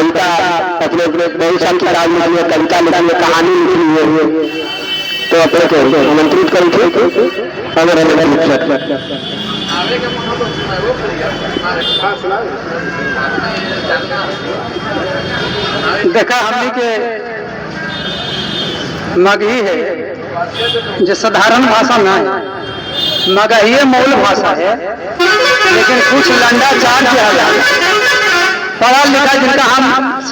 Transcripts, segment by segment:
कविता अपने बहुत सारी किताब लिखी है, कविता लिखी है, कहानी लिखी है, तो अपने को आमंत्रित करी अगर हमें देखा हमने के मगही है जो साधारण भाषा ना है, मगही मूल भाषा है, लेकिन कुछ लंडा चार्ज है पढ़ा लिखा जिनका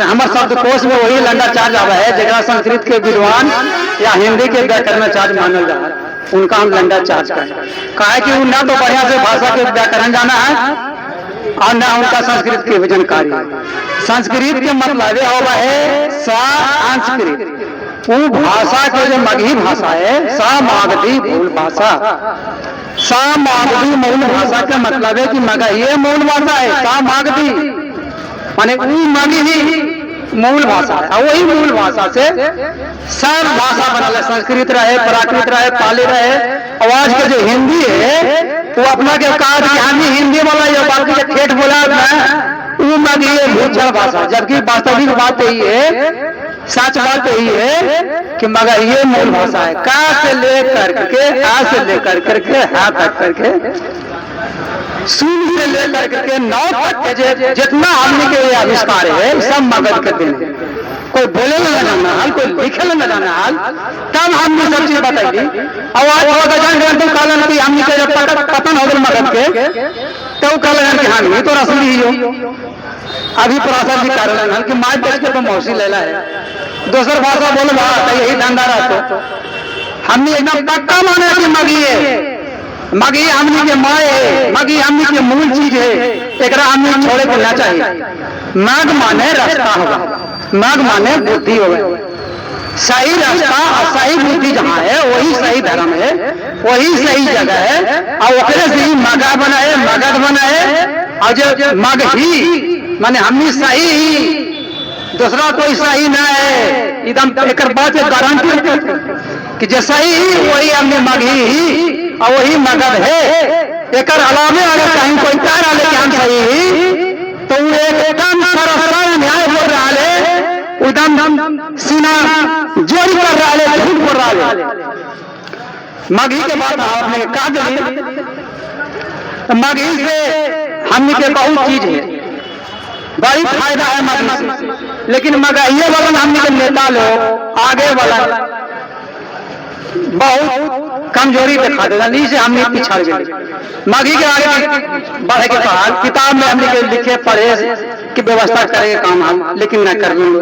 हमारे शब्दकोश में वही लंडा चार्ज आवा है, जगह संस्कृत के विद्वान या हिंदी के व्याकरणाचार्य मानल जा है, उनका हम लंडा चार्ज करें। कहा कि ना तो बढ़िया से भाषा के व्याकरण जाना है और ना उनका संस्कृत की जानकारी है। संस्कृत के मतलब होगा है संस्कृत, वो भाषा के जो मगही भाषा है सामागधी मूल भाषा। सामागधी मूल भाषा का मतलब है कि मगही मूल भाषा है, सामागधी माने मगही मूल भाषा है, वही मूल भाषा से सब भाषा बनल, संस्कृत रहे, प्राकृत रहे, पाली रहे। आवाज के जो हिंदी है वो अपना के कहा हिंदी बोला या बाकी के ठेठ बोला वो मगही भूषण भाषा, जबकि वास्तविक बात यही है, सच बात यही है कि मगही मूल भाषा है। का से लेकर के आ से लेकर करके हा तक करके सून से लेकर करके नौ तक के जितना हमने के आविष्कार है सब मगध के दिन। कोई बोले न जाना हाल, कोई लिखे न जाना हाल, तब हमने सब चीज बताई। आवाज कालन की हमने के जब पतन हो गए मगध के तो कहलन कि हाँ तो असली ही हो। अभी प्रसाद जी कारण कि माँ देश के तो मौसी लेला है, दूसर भाषा बोल यही धंधा रहते। हमने एकदम पक्का माने कि मगही है, मगही हमने के माँ है, मगही हमने के मूल चीज है, एक हमने छोड़े को ना चाहिए। मग माने रास्ता होगा, मग माने बुद्धि होगा, सही रास्ता और सही बुद्धि जहाँ है वही सही धर्म है, वही सही जगह है। और ओकरे से ही मगा बनाए, मगध बनाए, और जो मगही माने हमने सही ही, दूसरा कोई सही ना है। एकदम एक बात गारंटी कि जो सही वही हमने मगही ही और वही मगध है। एक अलावे अगर कहीं कोई कह रहा है कि हम सही तो एकदम सरल न्याय बोल रहा है, एकदम सीना जोड़ी कर रहा है, झूठ बोल रहा है। मगही के बाद आपने कहा दिली, मगही से हमने के बहुत चीज है, बड़ी फायदा है मगही से, लेकिन मगही वाला हमने के नेता लोग आगे वाला बहुत कमजोरी दिखा देगा, नहीं से हमने पिछड़ गए। मगही के आगे बढ़े के बाद किताब में हमने के लिखे पढ़े की व्यवस्था करेंगे काम हम, लेकिन न कर लेंगे।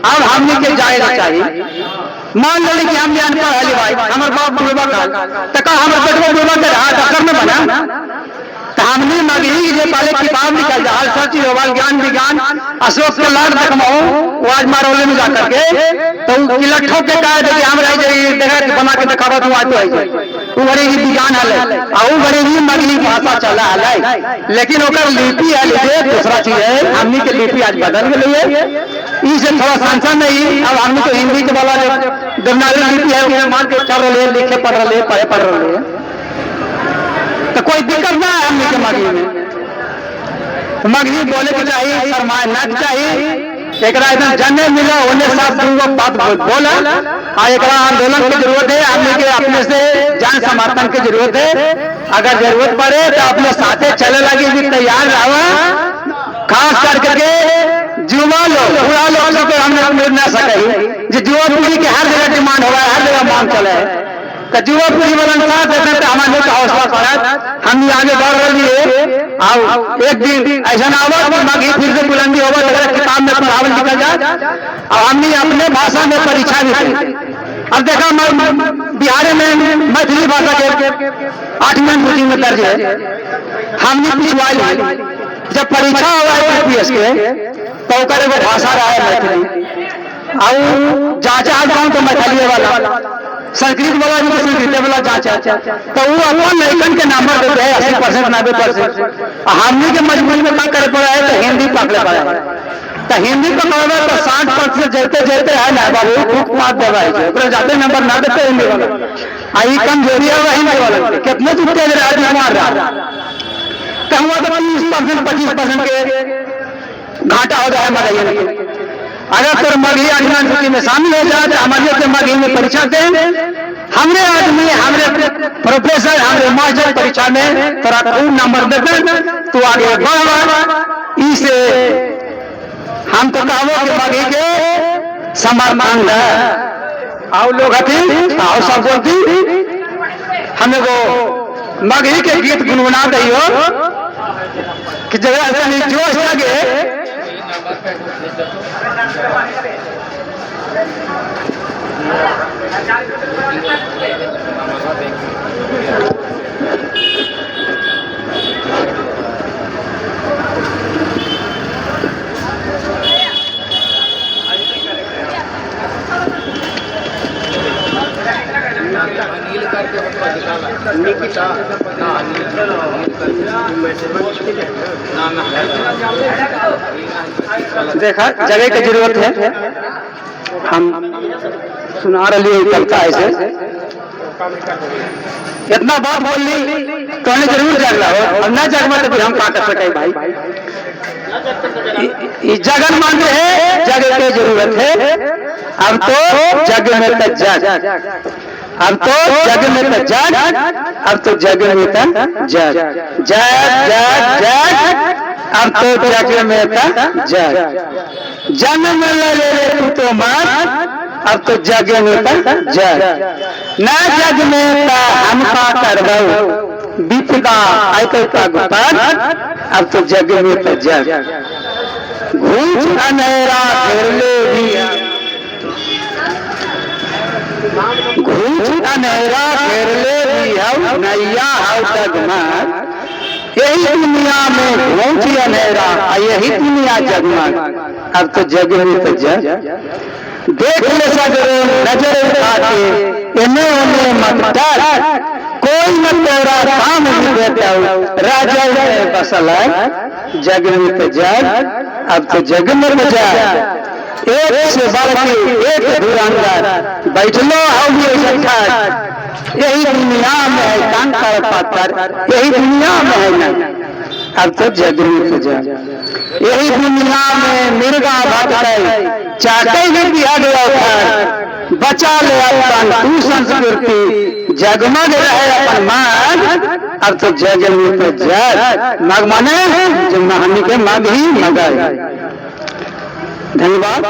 अब हमने के जाएगा चाहिए, मान लो कि हम अनपढ़ है भाई, हमारे बाप बुढ़वा तक हमारे बेटवा बुढ़वा के रहा डॉक्टर में बना, तो हमने मगही जो पहले किताब निकल जाए सच ज्ञान विज्ञान अशोक के लाड देखमाओ वो आज मारौले में जाकर के तो किलट्ठों के कहा कि हम रह जाइए देखा कि बना के दिखावा तू आज तो आई वो बड़ी ही विज्ञान है और बड़ी ही मगही भाषा चला है, लेकिन ओकर लिपि है लिखे दूसरा चीज है। हमने के लिपि आज बदल गई है, इससे थोड़ा संशय नहीं। अब हमने तो हिंदी के वाला देवनागरी लिपि है मान के चल रहे लिखे पढ़ रहे पढ़ रहे हैं, तो कोई दिक्कत ना है हमने के मगही में। मगही बोले के चाहिए, शर्माए ना चाहिए, एक एकदम जन्ने मिला होने साथ बात बोला। एक आंदोलन की जरूरत है, हमने के अपने से जन समर्थन की जरूरत है। अगर जरूरत पड़े तो अपने साथे चले लगे भी तैयार रहा, खास करके युवा लोग पूरा लोग को हमने मिल ना सके। जो युवा पीढ़ी के हर जगह डिमांड हो रहा है, हर जगह मांग चले है, तो युवा पीढ़ी वाला साथ देते तो हमारे का हौसला पड़ा, हम आगे बढ़ रही है। और एक दिन ऐसा ना होगा कि मगही फिर से बुलंदी होगा, अगर किताब में पढ़ावल निकल जाए और हमने अपने भाषा में परीक्षा भी की। अब देखा बिहार में मैथिली भाषा के 8वीं सूची में दर्ज है, हमने पिछवाई जब परीक्षा हुआ है यूपीएस के तो करे वो भाषा रहा है मैथिली, और जांचा गाँव तो मैथिली वाला संस्कृत वाला भी संस्कृत वाला जांचा, तो वो अपन लेखन के नंबर देते हैं 80% 90%। हमने के मजबूरी में क्या करे पड़ा है तो हिंदी पकड़े पड़ा है, तो हिंदी पकड़ा तो 60% जेते जेते है ना बाबू खूब मात देवा जाते नंबर ना देते हिंदी वाला। आई कमजोरी है हिंदी वाला कितने चुप तेज रहा मार रहा, तो हुआ तो 30% 25% के घाटा हो जाए मगही में। अगर तुम मगही आगमन सूची में शामिल हो जाए तो हमारे के मगही में परीक्षा दे, हमरे आदमी, हमरे प्रोफेसर, हमरे मास्टर परीक्षा में तोरा खूब नंबर देते, तू आगे बढ़। इसे हम तो कहो कि मगही के समर्थन है। आओ लोग हथी, आओ सब बोलती, हमें वो मगही के गीत गुनगुना दियो कि जगह से जोश लगे। देखा जगह की जरूरत है, हम सुना रही कविता ऐसे इतना बात बोल ली तो हमें जरूर जागला हो, और न जागमा तो फिर हम का कर सके भाई। जगन मान है, जगह की जरूरत है। अब तो जग में तो जग, अब तो जग में तो जग, अब तो जग में तो जग, जग जग जग, अब तो जग में तो जग। जन्म ले तू तो मार, अब तो जग में तो जग। न जग में तो हम का करबो विपदा आयकर का गुपार, अब तो जग में तो जग। घूंच अनेरा घेर ले भी, घूंच अनेरा घेर ले भी हऊ नैया हऊ जगमग। यही दुनिया में घूंच अनेरा, यही दुनिया जगमग, अब तो जग में तो जग। देख ले सगरे नजर उठा के, इन्हें उन्हें मत डर, कोई न तेरा काम नहीं देता राजा में बसल है। जग में तो जग, अब तो जग में तो जग। एक से बढ़ के एक धुरंधर बैठ लो हम ये संख्या, यही दुनिया में है कंकर पत्थर, यही दुनिया में है नहीं, अब तो जग में तो जग। यही दुनिया में मिर्गा भटके चाटे भी दिया गया, बचा ले अपन तू संस्कृति, जगमग रहे अपन मान, अब तो जग में तो जग। मग माने जो महानी के मग ही मगर। धन्यवाद।